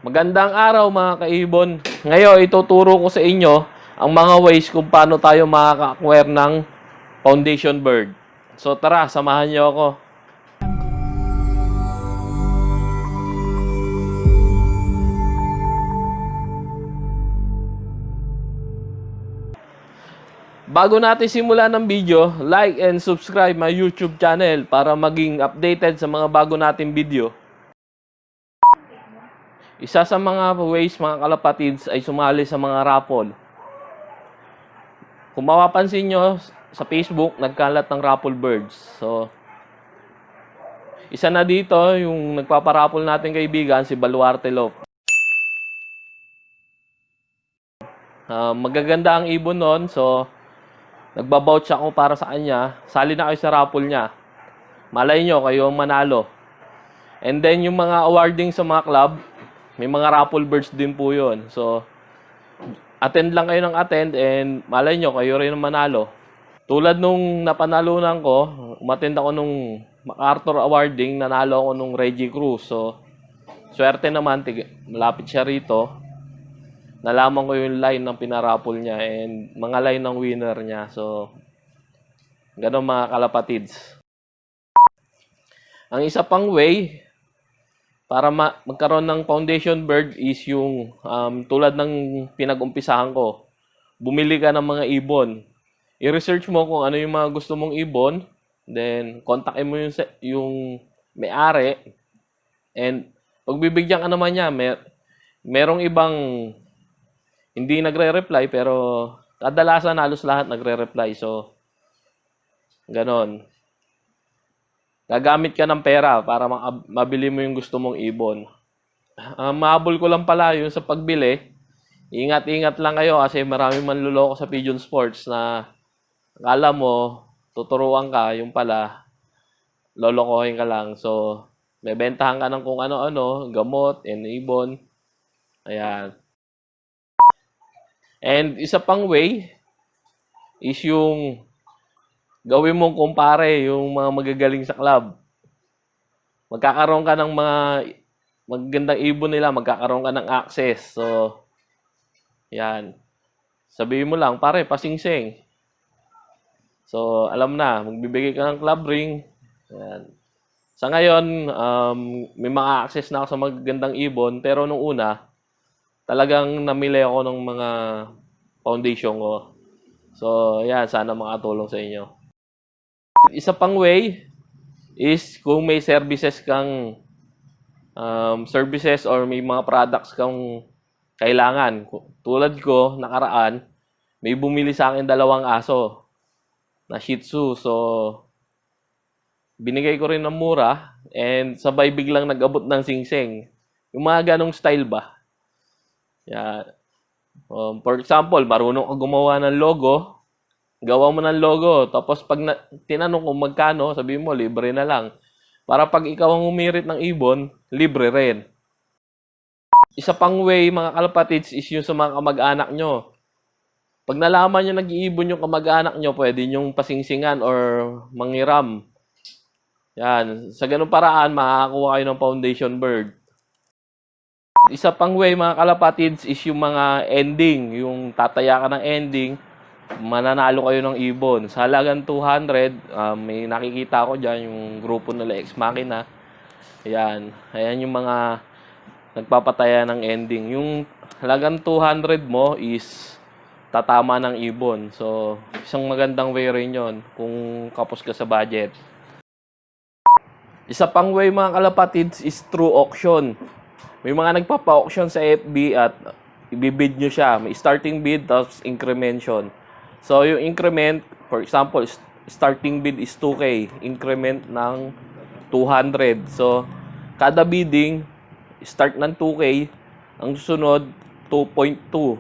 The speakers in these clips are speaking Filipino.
Magandang araw mga kaibon. Ngayon, ituturo ko sa inyo ang mga ways kung paano tayo makaka-acquire ng foundation bird. So tara, samahan niyo ako. Bago natin simulan ng video, like and subscribe my YouTube channel para maging updated sa mga bago nating video. Isa sa mga ways mga kalapatids ay sumali sa mga raffle. Kung mapapansin nyo sa Facebook, nagkalat ng raffle birds. So, isa na dito yung nagpaparaffle natin kaibigan, si Baluarte Lop. Magaganda ang ibon nun, so nagbabouch ako para sa kanya. Sali na kayo sa raffle niya. Malay nyo, kayo ang manalo. And then yung mga awarding sa mga club, may mga raffle birds din po yun. So, attend lang kayo ng attend and malay nyo, kayo rin ang manalo. Tulad nung napanalunan ko, umattend ako nung MacArthur Awarding, nanalo ako nung Reggie Cruz. So, swerte naman, malapit siya rito. Nalaman ko yung line ng pinaraffle niya and mga line ng winner niya. So, ganun mga kalapatids. Ang isa pang way para magkaroon ng foundation bird is yung tulad ng pinag-umpisahan ko. Bumili ka ng mga ibon. I-research mo kung ano yung mga gusto mong ibon. Then, kontakin mo yung may-ari. And, pagbibigyan ka naman niya, merong ibang hindi nagre-reply pero kadalasan halos lahat nagre-reply. So, ganon. Gagamit ka ng pera para mabili mo yung gusto mong ibon. Mahabol ko lang pala yung sa pagbili. Ingat-ingat lang kayo kasi maraming manluloko sa Pigeon Sports na akala mo, tuturuan ka, yung pala, lolokohin ka lang. So, bebentahan ka ng kung ano-ano, gamot, and ibon. Ayan. And isa pang way is yung gawin mong kumpare yung mga magagaling sa club. Magkakaroon ka ng mga magagandang ibon nila, magkakaroon ka ng access. So, yan. Sabihin mo lang, pare, pasingsing. So, alam na, magbibigay ka ng club ring. Yan. Sa ngayon, may mga access na ako sa magagandang ibon, pero nung una, talagang namili ako ng mga foundation ko. So, yan, sana makatulong sa inyo. Isa pang way is kung may services kang services or may mga products kang kailangan. Tulad ko, nakaraan, may bumili sa akin 2 aso na Shih Tzu. So, binigay ko rin ng mura and sabay biglang nag-abot ng singsing. Yung mga ganong style ba? Yeah. For example, marunong ka gumawa ng logo, gawa mo ng logo, tapos pag tinanong kung magkano, sabihin mo, libre na lang. Para pag ikaw ang umirit ng ibon, libre rin. Isa pang way, mga kalapatids, is yung sa mga kamag-anak nyo. Pag nalaman nyo nag-iibon yung kamag-anak nyo, pwede nyong pasingsingan or manghiram. Yan. Sa ganung paraan, makakakuha kayo ng foundation bird. Isa pang way, mga kalapatids, is yung mga ending. Yung tataya ka ng ending, mananalo kayo ng ibon. Sa halagang 200, may nakikita ko dyan, yung grupo nila Ex Machina. Ayan. Ayan yung mga nagpapataya ng ending. Yung halagang 200 mo is tatama ng ibon. So, isang magandang way rin yun kung kapos ka sa budget. Isa pang way mga kalapatids is through auction. May mga nagpapa-auction sa FB at ibibid nyo siya. May starting bid tapos incrementation. So, yung increment, for example, starting bid is 2K. Increment ng 200. So, kada bidding, start ng 2K. Ang susunod, 2.2.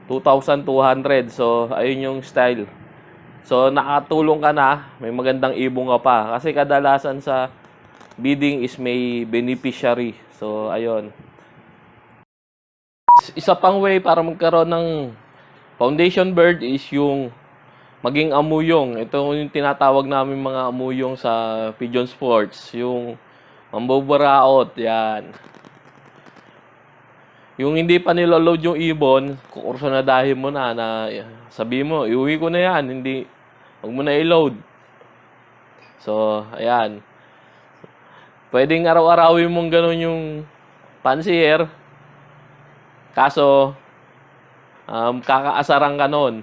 2,200. So, ayun yung style. So, nakatulong ka na. May magandang ibong ka pa. Kasi kadalasan sa bidding is may beneficiary. So, ayun. Isa pang way para magkaroon ng foundation bird is yung maging amuyong. Ito yung tinatawag namin mga amuyong sa Pigeon Sports. Yung mambuburaot, yan. Yung hindi pa niloload yung ibon, kukursunadahin mo na sabi mo, iuwi ko na yan, hindi, huwag mo na i-load. So, ayan. Pwedeng araw-arawin mong ganun yung pansier, kaso, kakaasaran ka nun.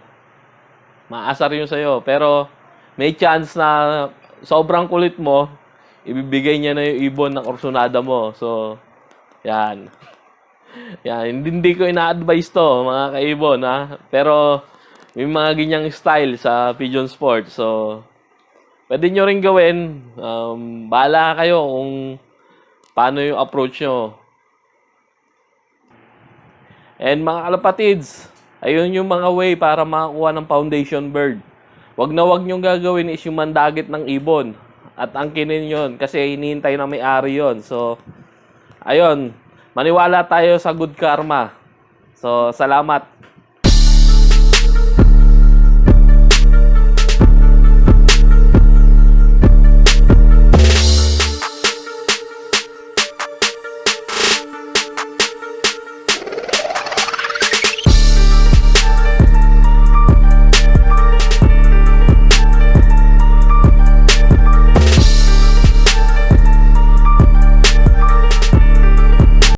Maasar yun sa'yo. Pero, may chance na sobrang kulit mo, ibibigay niya na yung ibon na kursunada mo. So, yan. Yan, hindi ko ina-advise to, mga kaibon, ha. Pero, may mga ganyang style sa Pigeon Sport. So, pwede nyo rin gawin. Bahala kayo kung paano yung approach nyo. And mga kalapatids, ayun yung mga way para makakuha ng foundation bird. Wag na wag nyong gagawin is yung mandagit ng ibon. At angkinin yon kasi hinihintay na may-ari yon. So, ayun. Maniwala tayo sa good karma. So, salamat.